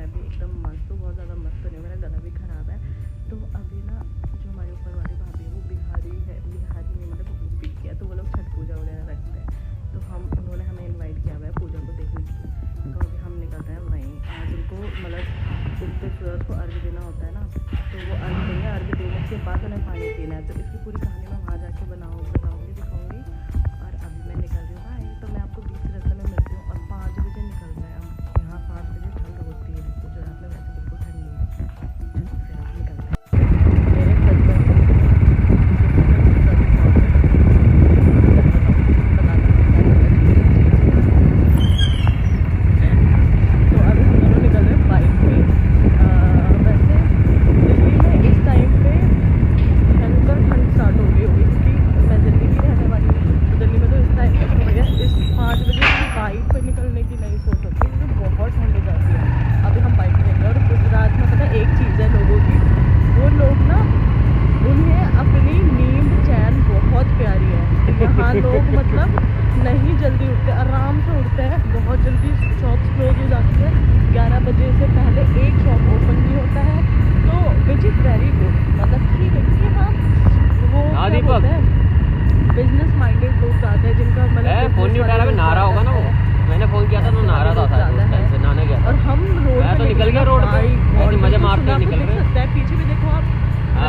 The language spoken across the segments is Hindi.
मैं भी एकदम मस्त हूँ, बहुत ज़्यादा मस्त नहीं हूँ, मेरा गला भी ख़राब है। तो अभी ना जो हमारे ऊपर वाली भाभी है वो बिहारी नहीं मतलब यूपी की है, तो वो लोग छठ पूजा वगैरह रखते हैं। तो उन्होंने हमें इन्वाइट किया हुआ है पूजा को देखने के लिए। तो अभी हम निकल रहे हैं वहीं। आज उनको मतलब उगते सूरज को अर्घ देना होता है ना, तो वो अर्घ देंगे। अर्घ देने के बाद उन्हें पानी पीना है। तो इसकी पूरी कहानी मैं वहाँ जाके बताऊँगी, दिखाऊँगी। और अभी मैं निकल रही हूँ बाय। तो मैं आपको बीच रास्ते में मिलती हूँ। और 5 बजे निकल रहे हैं हम। यहाँ 5 बजे ठंड होती है, गुजरात में वैसे बिल्कुल ठंड नहीं है। फिर आप निकल रहे हैं मेरे हस्बैंड को लोग मतलब नहीं जल्दी उठते, आराम से उठते हैं। बहुत जल्दी शॉप्स क्लोज हो जाती है। 11 बजे से पहले एक शॉप ओपन नहीं होता है। तो विच इज़ वेरी गुड, मतलब ठीक है कि हाँ वो क्या बोलते हैं बिजनेस माइंडेड लोग ज़्यादा है जिनका मतलब फोन नहीं उठा रहा, नारा होगा ना वो। मैंने फोन किया था तो नारा था नहाने गया। और हम रोड पे तो निकल गया रोड पे ऐसे मजे मारते निकल रहे हैं। पीछे भी देखो आप,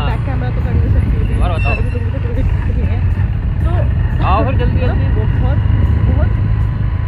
बैक कैमरा तो कर नहीं सकती और बताओ तो आओ फिर जल्दी जल्दी। बहुत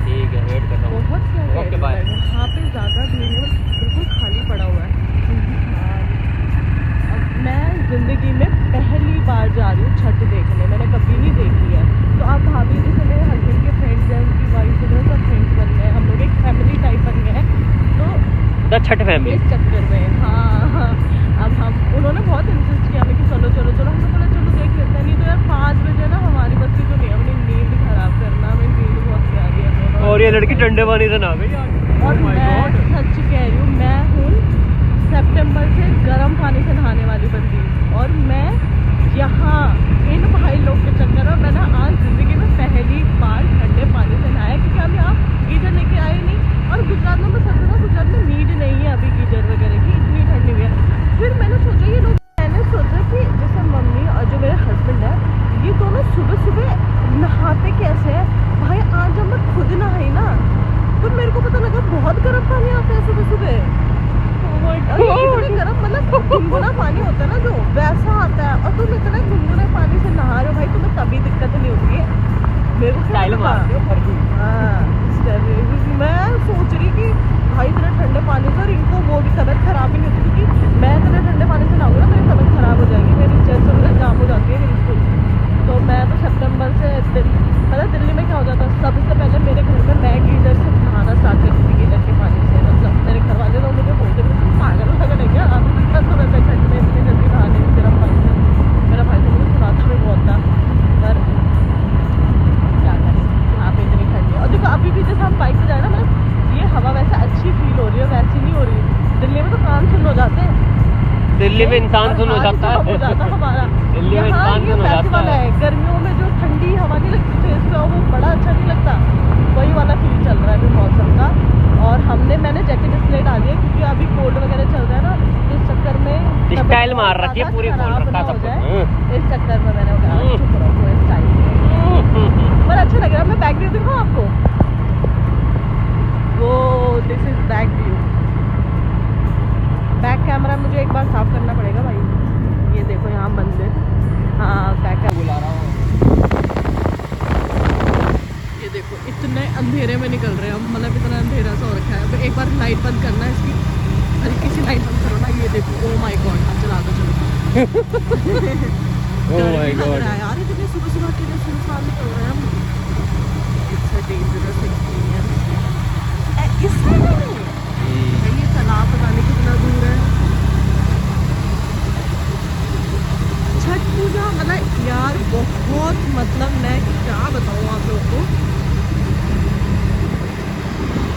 ठीक है, वेट कर रहा हूँ। बहुत क्या ओके बाय। यहाँ पे ज़्यादा भीड़ नहीं, बिल्कुल खाली पड़ा हुआ है। अब मैं ज़िंदगी में पहली बार जा रही हूँ छठ देखने, मैंने कभी नहीं देखी है। तो आप भाभी जैसे मेरे हस्बैंड के फ्रेंड्स हैं, उनकी वाइफ वगैरह सब फ्रेंड्स बन गए, हम लोग एक फैमिली टाइप बन गए हैं। तो छठ फैमिली इस चक्कर में हाँ अब उन्होंने बहुत इंसिस्ट किया हमें कि चलो चलो चलो। हमने बोला चलो देख लेते हैं। नहीं तो यार 5 बजे ना हमारी बस की तो नहीं, अपनी नींद खराब करना। हमें नींद बहुत प्यारी है। और ये लड़की ठंडे पानी से नहा गई यार। और मैं सच कह रही हूँ, मैं हूँ सितंबर से गर्म पानी से नहाने वाली बंदी। और मैं यहाँ इन भाई लोग के चक्कर में मैंने आज ज़िंदगी में पहली बार ठंडे पानी से नहाया, क्योंकि हम यहाँ गीजर लेके आए नहीं। और गुजरात में बस ना, गुजरात में नीड नहीं है अभी गीजर वगैरह की, इतनी ठंडी हुई है। फिर मैंने सोचा ये लोग, मैंने सोचा कि जैसे मम्मी और जो मेरे हस्बैंड है, ये दोनों सुबह सुबह नहाते कैसे हैं। भाई आज जब मैं खुद नहाई ना, तो मेरे को पता लगा बहुत गर्म पानी आता है सुबह सुबह। गर्म मतलब गुनगुना पानी होता है ना जो, वैसा आता है। और तुम इतना गुनगुने पानी से नहा रहे हो भाई, तुम्हें तभी दिक्कत नहीं होती है। मेरे को स्टाइल मारते हो। हाँ मैं सोच रही कि भाई इतने ठंडे पानी से, और इनको वो भी तबीयत खराब ही नहीं होती, क्योंकि मैं इतने ठंडे पानी से नहाऊंगा ना मेरी तबीयत खराब हो जाएगी, मेरी चेस्ट वगैरह जाम हो जाती है बिल्कुल। तो मैं तो सितंबर से मतलब दिल्ली में क्या हो जाता है, सबसे पहले मेरे घर में मैं गीजर से नहाना स्टार्ट करती थी, गीजर के पानी से। मतलब मेरे घर वाले लोग मुझे बोलते थे पागल वगैरह है क्या, अभी तो वैसे ठंड में इतनी जल्दी नहाने की। मेरा भाई से मुझे सुनाता भी बहुत था, पर क्या करें यहाँ पे इतनी ठंड है। और देखो अभी भी जैसे हम बाइक से जाए ना, मतलब ये हवा वैसे अच्छी फील हो रही है, वैसी नहीं हो रही। दिल्ली में तो कान सुन हो जाते हैं, दिल्ली में इंसान सुन हो जाता है हमारा। दिल्ली में इंसान सुन हो जाता है। गर्मियों में जो ठंडी हवा नहीं लगती फेस पे, वो बड़ा अच्छा नहीं लगता। वही वाला फील चल रहा है अभी मौसम का। और मैंने जैकेट इसलिए डाली है क्योंकि अभी कोल्ड वगैरह चल रहा है ना, इस चक्कर में स्टाइल मार रखी है पूरी, खोल रखा सब कुछ। इस चक्कर में मैंने चुप रखो इस स्टाइल पर अच्छा लग रहा है। मैं बैक व्यू दिखाऊं आपको, वो this is back view. Back camera मुझे एक बार साफ करना पड़ेगा भाई। ये देखो यहाँ मंदिर, हाँ बैक कैमरा बुला रहा हूँ। ये देखो इतने अंधेरे में निकल रहे हैं हम, मतलब इतना अंधेरा सा हो रखा है। एक बार लाइट बंद करना है इसकी, हल्की सी लाइट बंद करो ना। ये देखो ओ माय गॉड, अब चला दो चलो। ओ माय गॉड यार, इतने सुबह सुबह के लिए सुनसान निकल रहे हैं हम। It's a dangerous experience. इस साइड में ये तालाब पता नहीं कितना दूर है। छठ पूजा मतलब यार बहुत, मतलब मैं क्या बताऊँ आप लोगों को,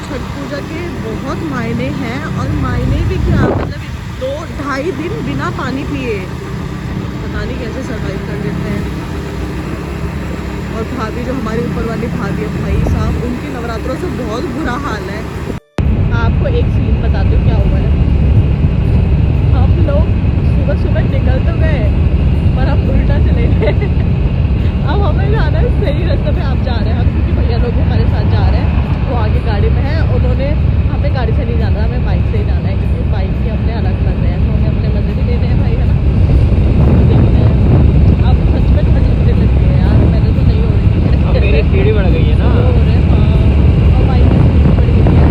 छठ पूजा के बहुत मायने हैं। और मायने भी क्या, मतलब 2-2.5 दिन बिना पानी पिए पता नहीं कैसे सर्वाइव कर लेते हैं। और भाभी जो हमारे ऊपर वाली भाभी है, भाई साहब उनकी नवरात्रों से बहुत बुरा हाल है। आपको एक सीन बताती हूँ क्या हुआ है। हम लोग सुबह सुबह निकल तो गए पर हम उल्टा चले गए। अब हमें जाना है सही रास्ते पे आप जा रहे हैं हम, क्योंकि भैया लोग हमारे साथ जा रहे हैं, वो आगे गाड़ी में है। उन्होंने हमें गाड़ी से नहीं जाना, हमें बाइक से ही जाना है, क्योंकि बाइक के अपने अलग मजे हैं, तो हमें अपने मजे भी लेने हैं भाई, है ना। देखते हैं। अब सच में ठंड लगने लगी है यार, मैंने तो नहीं हो रही थी। अब मेरी स्पीड बढ़ गई है ना। हो रहे हाँ, और बाइक की स्पीड बढ़ गई है।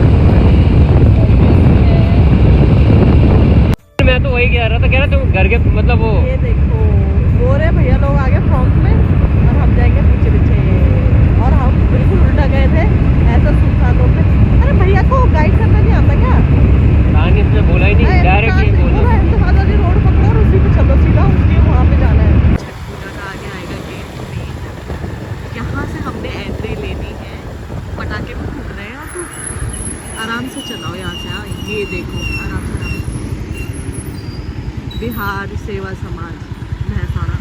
मैं तो वही कह रहा था, कह रहा तुम घर के मतलब वो ये देखो वो रहे भैया लोग आगे फ्रंट में और हम जाएंगे पीछे पीछे, और हम बिल्कुल उल्टा गए थे ऐसा सुनसान रोड पे। अरे भैया को गाइड करना नहीं आता क्या? कहानी इसने बोला ही नहीं, डायरेक्टली बोला। अहमदाबाद वाली रोड पकड़ो और उसी पे चलो सीधा, उसके वहाँ पे जाना है। छठ पूजा का आगे आएगा गेट 3, यहाँ से हमने एंट्री लेनी है। पटाखे भी फूट रहे हैं, तो आराम से चलाओ यहाँ से। हाँ ये देखो आराम से बिहार सेवा समाज महसाणा,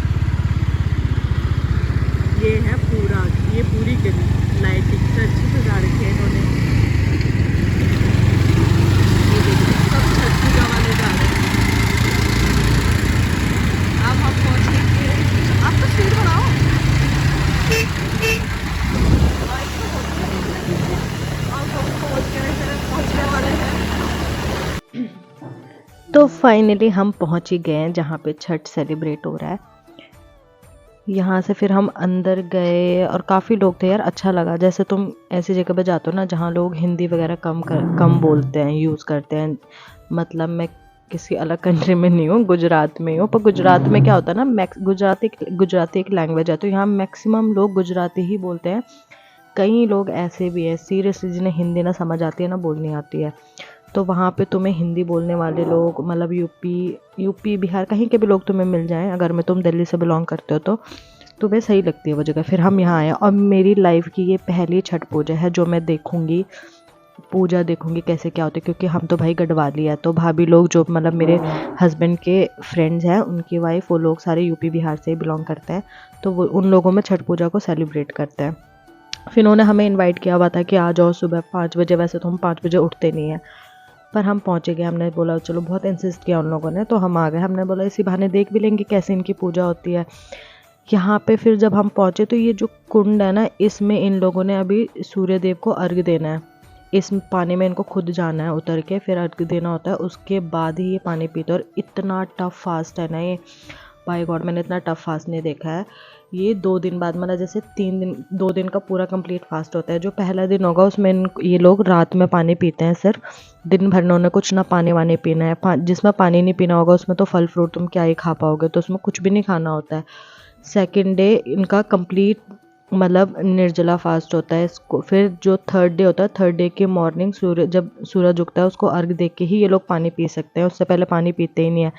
ये है पूरा, ये पूरी गली लाइटिंग से अच्छी सजा रखी है इन्होंने। ये देखिए सब छठ पूजा वाले जा रहे हैं। अब हम पहुँचेंगे, आप तो स्पीड बढ़ाओ। अब हम पहुँचने वाले हैं। तो फाइनली हम पहुंच ही गए हैं जहाँ पे छठ सेलिब्रेट हो रहा है। यहाँ से फिर हम अंदर गए और काफ़ी लोग थे यार, अच्छा लगा। जैसे तुम ऐसी जगह पे जाते हो ना जहाँ लोग हिंदी वगैरह कम बोलते हैं, यूज़ करते हैं। मतलब मैं किसी अलग कंट्री में नहीं हूँ, गुजरात में हूँ, पर गुजरात में क्या होता है ना, गुजराती एक लैंग्वेज है, तो यहाँ मैक्सिमम लोग गुजराती ही बोलते हैं। कई लोग ऐसे भी हैं सीरियसली जिन्हें हिंदी ना समझ आती है ना बोलनी आती है, तो वहाँ पे तुम्हें हिंदी बोलने वाले लोग मतलब यूपी बिहार कहीं के भी लोग तुम्हें मिल जाएं। अगर मैं तुम दिल्ली से बिलोंग करते हो तो तुम्हें सही लगती है वो जगह। फिर हम यहाँ आए और मेरी लाइफ की ये पहली छठ पूजा है जो मैं देखूँगी, पूजा देखूँगी कैसे क्या होती है, क्योंकि हम तो भाई गढ़वाली है। तो भाभी लोग जो मतलब मेरे हस्बैंड के फ्रेंड्स हैं, उनकी वाइफ, वो लोग सारे यूपी बिहार से ही बिलोंग करते हैं, तो वो उन लोगों में छठ पूजा को सेलिब्रेट करते हैं। फिर उन्होंने हमें इन्वाइट किया हुआ था कि आ जाओ सुबह 5 बजे। वैसे तो हम 5 बजे उठते नहीं हैं, पर हम पहुँचे गए। हमने बोला चलो, बहुत इंसिस्ट किया उन लोगों ने, तो हम आ गए। हमने बोला इसी बहाने देख भी लेंगे कैसे इनकी पूजा होती है यहाँ पे। फिर जब हम पहुँचे तो ये जो कुंड है ना, इसमें इन लोगों ने अभी सूर्य देव को अर्घ्य देना है। इस पानी में इनको खुद जाना है उतर के, फिर अर्घ्य देना होता है, उसके बाद ही ये पानी पीते। और इतना टफ फास्ट है ना ये, बाय गॉड मैंने इतना टफ फास्ट नहीं देखा है। ये 2 दिन बाद मतलब जैसे 2 दिन का पूरा कंप्लीट फास्ट होता है। जो पहला दिन होगा उसमें ये लोग रात में पानी पीते हैं सिर्फ, दिन भर उन्होंने कुछ ना पानी वानी पीना है। जिसमें पानी नहीं पीना होगा उसमें तो फल फ्रूट तुम क्या ही खा पाओगे, तो उसमें कुछ भी नहीं खाना होता है। सेकेंड डे इनका कंप्लीट मतलब निर्जला फास्ट होता है इसको। फिर जो 3rd डे होता है, 3rd डे की मॉर्निंग जब सूरज उगता है उसको अर्घ दे के ही ये लोग पानी पी सकते हैं, उससे पहले पानी पीते ही नहीं है।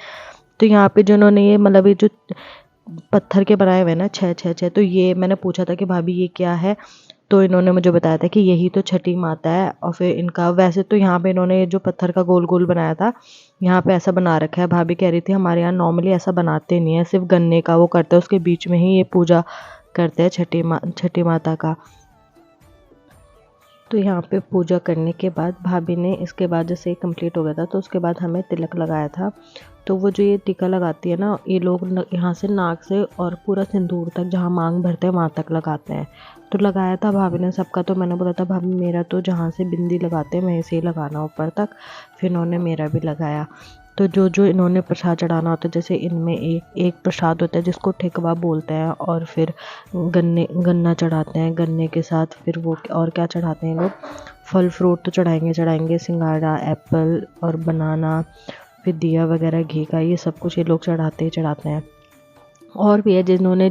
तो यहाँ पे जिन्होंने ये मतलब ये जो पत्थर के बनाए हुए ना 6, तो ये मैंने पूछा था कि भाभी ये क्या है, तो इन्होंने मुझे बताया था कि यही तो छठी माता है। और फिर इनका वैसे तो यहाँ पे इन्होंने ये जो पत्थर का गोल गोल बनाया था, यहाँ पे ऐसा बना रखा है। भाभी कह रही थी हमारे यहाँ नॉर्मली ऐसा बनाते नहीं है, सिर्फ गन्ने का वो करते हैं, उसके बीच में ही ये पूजा करते हैं छठी माता का। तो यहाँ पे पूजा करने के बाद भाभी ने, इसके बाद जैसे ये कंप्लीट हो गया था तो उसके बाद हमें तिलक लगाया था। तो वो जो ये टीका लगाती है ना, ये लोग यहाँ से नाक से और पूरा सिंदूर तक जहाँ मांग भरते हैं वहाँ तक लगाते हैं। तो लगाया था भाभी ने सबका। तो मैंने बोला था भाभी मेरा तो जहाँ से बिंदी लगाते हैं वहीं से ही लगाना ऊपर तक। फिर इन्होंने मेरा भी लगाया। तो जो इन्होंने प्रसाद चढ़ाना होता है, जैसे इनमें एक प्रसाद होता है जिसको ठेकवा बोलते हैं, और फिर गन्ना चढ़ाते हैं। गन्ने के साथ फिर वो और क्या चढ़ाते हैं लोग, फल फ्रूट तो चढ़ाएंगे, सिंगाड़ा, एप्पल और बनाना, फिर दिया वगैरह घी का, ये सब कुछ ये लोग चढ़ाते हैं। और भी है जिन्होंने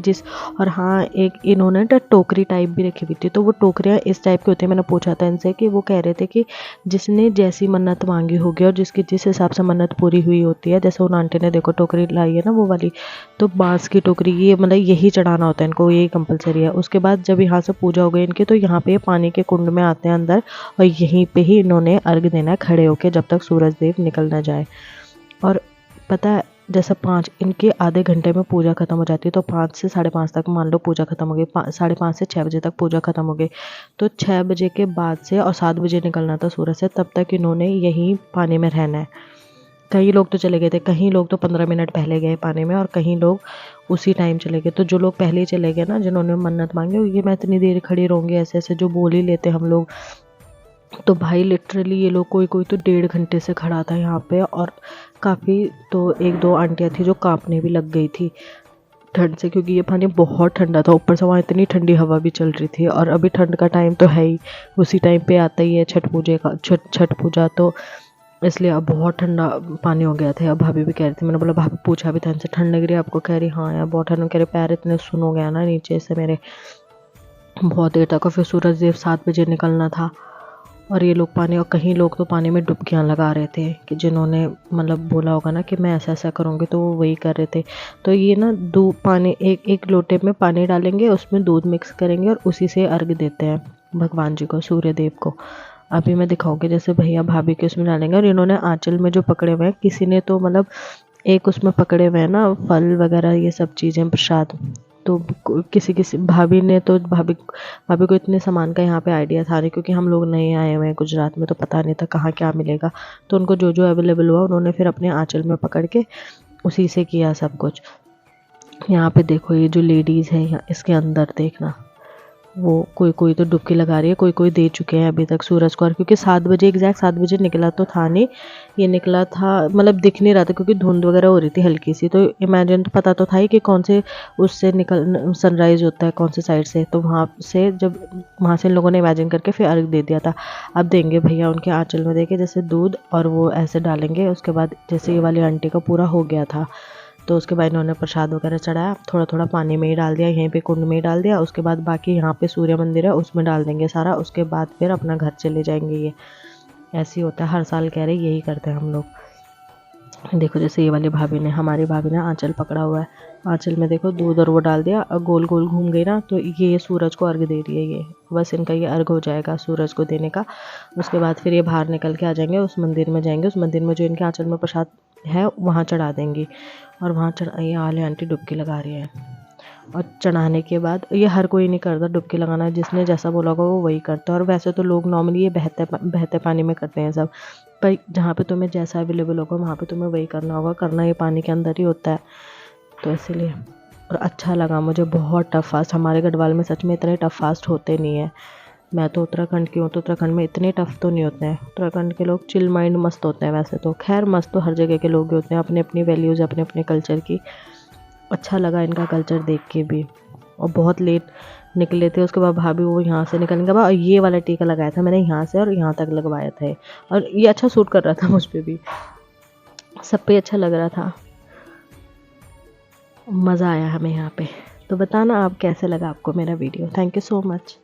और हाँ, एक इन्होंने टोकरी टाइप भी रखी हुई थी। तो वो टोकरियाँ इस टाइप की होती है। मैंने पूछा था इनसे कि वो कह रहे थे कि जिसने जैसी मन्नत मांगी होगी और जिसकी जिस हिसाब से मन्नत पूरी हुई होती है, जैसे उन आंटी ने देखो टोकरी लाई है ना वो वाली, तो बांस की टोकरी, ये मतलब यही चढ़ाना होता है इनको, यही कंपलसरी है। उसके बाद जब यहाँ से पूजा हो गई इनकी, तो यहाँ पे पानी के कुंड में आते हैं अंदर, और यहीं पर ही इन्होंने अर्घ देना है खड़े होकर जब तक सूरज देव निकल ना जाए। और पता है जैसे 5 इनके आधे घंटे में पूजा ख़त्म हो जाती है, तो 5 से 5:30 तक मान लो पूजा ख़त्म हो गई, 5:30 से 6 बजे तक पूजा ख़त्म हो गई। तो 6 बजे के बाद से और 7 बजे निकलना था सूरज से, तब तक इन्होंने यहीं पानी में रहना है। कई लोग तो चले गए थे, कहीं लोग तो 15 मिनट पहले गए पानी में और कहीं लोग उसी टाइम चले गए। तो जो लोग पहले ही चले गए ना, जिन्होंने मन्नत मांगी, ये मैं इतनी देर खड़ी रहूँगी ऐसे ऐसे जो बोल ही लेते हम लोग, तो भाई लिटरली ये लोग कोई कोई तो 1.5 घंटे से खड़ा था यहाँ पे। और काफ़ी तो 1-2 आंटियाँ थी जो कांपने भी लग गई थी ठंड से, क्योंकि ये पानी बहुत ठंडा था। ऊपर से वहाँ इतनी ठंडी हवा भी चल रही थी, और अभी ठंड का टाइम तो है ही, उसी टाइम पे आता ही है छठ पूजा, तो इसलिए अब बहुत ठंडा पानी हो गया था। अब भाभी भी कह रही थी, मैंने बोला भाभी पूछा भी था इनसे, ठंड लग रही है आपको? कह रही हाँ यार बहुत ठंड। कह रही पैर इतने सुन हो गया ना नीचे से मेरे, बहुत देर तक। और फिर सूरज देव 7 बजे निकलना था, और ये लोग पानी, और कहीं लोग तो पानी में डुबकियां लगा रहे थे, कि जिन्होंने मतलब बोला होगा ना कि मैं ऐसा ऐसा करूँगी, तो वो वही कर रहे थे। तो ये ना पानी एक लोटे में पानी डालेंगे, उसमें दूध मिक्स करेंगे और उसी से अर्घ देते हैं भगवान जी को, सूर्य देव को। अभी मैं दिखाऊंगी, जैसे भैया भाभी के उसमें डालेंगे, और इन्होंने आंचल में जो पकड़े हुए हैं, किसी ने तो मतलब एक उसमें पकड़े हुए हैं ना फल वगैरह, ये सब चीज़ें प्रसाद। तो किसी भाभी ने तो भाभी को इतने सामान का यहाँ पे आइडिया था नहीं, क्योंकि हम लोग नए आए हुए हैं गुजरात में, तो पता नहीं था कहाँ क्या मिलेगा। तो उनको जो जो अवेलेबल हुआ उन्होंने फिर अपने आंचल में पकड़ के उसी से किया सब कुछ। यहाँ पे देखो ये जो लेडीज़ है यहाँ, इसके अंदर देखना, वो कोई कोई तो डुबकी लगा रही है, कोई कोई दे चुके हैं अभी तक सूरज को। और क्योंकि 7 बजे एग्जैक्ट 7 बजे निकला तो था नहीं, ये निकला था मतलब दिख नहीं रहा था, क्योंकि धुंध वगैरह हो रही थी हल्की सी। तो इमेजिन तो पता तो था ही कि कौन से उससे निकल सनराइज होता है कौन से साइड से, तो वहाँ से जब वहाँ से इन लोगों ने इमेजिन करके फिर अर्घ दे दिया था। अब देंगे भैया उनके आंचल में देखे जैसे दूध, और वो ऐसे डालेंगे। उसके बाद जैसे ये वाली आंटी का पूरा हो गया था, तो उसके बाद इन्होंने प्रसाद वगैरह चढ़ाया, थोड़ा थोड़ा पानी में ही डाल दिया, यहीं पे कुंड में ही डाल दिया। उसके बाद बाकी यहाँ पे सूर्य मंदिर है उसमें डाल देंगे सारा। उसके बाद फिर अपना घर चले जाएंगे। ये ऐसे ही होता है, हर साल कह रहे यही करते हैं हम लोग। देखो जैसे ये वाली भाभी ने, हमारी भाभी ने आंचल पकड़ा हुआ है, आंचल में देखो दूध और वो डाल दिया, और गोल गोल घूम गई ना, तो ये सूरज को अर्घ दे रही है। ये बस इनका ये अर्घ हो जाएगा सूरज को देने का। उसके बाद फिर ये बाहर निकल के आ जाएंगे, उस मंदिर में जाएंगे, उस मंदिर में जो इनके आंचल में प्रसाद है वहाँ चढ़ा देंगी। और वहाँ ये वाली आंटी डुबकी लगा रही है, और चढ़ाने के बाद ये हर कोई नहीं करता डुबकी लगाना, जिसने जैसा बोला होगा वो वही करता है। और वैसे तो लोग नॉर्मली ये बहते पानी में करते हैं सब, पर जहाँ पे तुम्हें जैसा अवेलेबल होगा वहाँ पे तुम्हें वही करना होगा, करना ये पानी के अंदर ही होता है, तो इसीलिए। और अच्छा लगा मुझे, बहुत टफ फास्ट, हमारे गढ़वाल में सच में इतने टफ फास्ट होते नहीं है। मैं तो उत्तराखंड की हूँ, तो उत्तराखंड में इतने टफ तो नहीं होते हैं। उत्तराखंड के लोग चिल माइंड मस्त होते हैं वैसे तो, खैर मस्त तो हर जगह के लोग ही होते हैं, अपनी अपनी वैल्यूज़ अपने अपने कल्चर की। अच्छा लगा इनका कल्चर देख के भी। और बहुत लेट निकले थे, उसके बाद भाभी वो यहाँ से निकलने के बाद ये वाला टीका लगाया था मैंने यहाँ से, और यहाँ तक लगवाया था, और ये अच्छा सूट कर रहा था मुझ पर भी, सब पे अच्छा लग रहा था। मज़ा आया हमें यहाँ पे। तो बताना आप कैसे लगा आपको मेरा video. Thank you so much.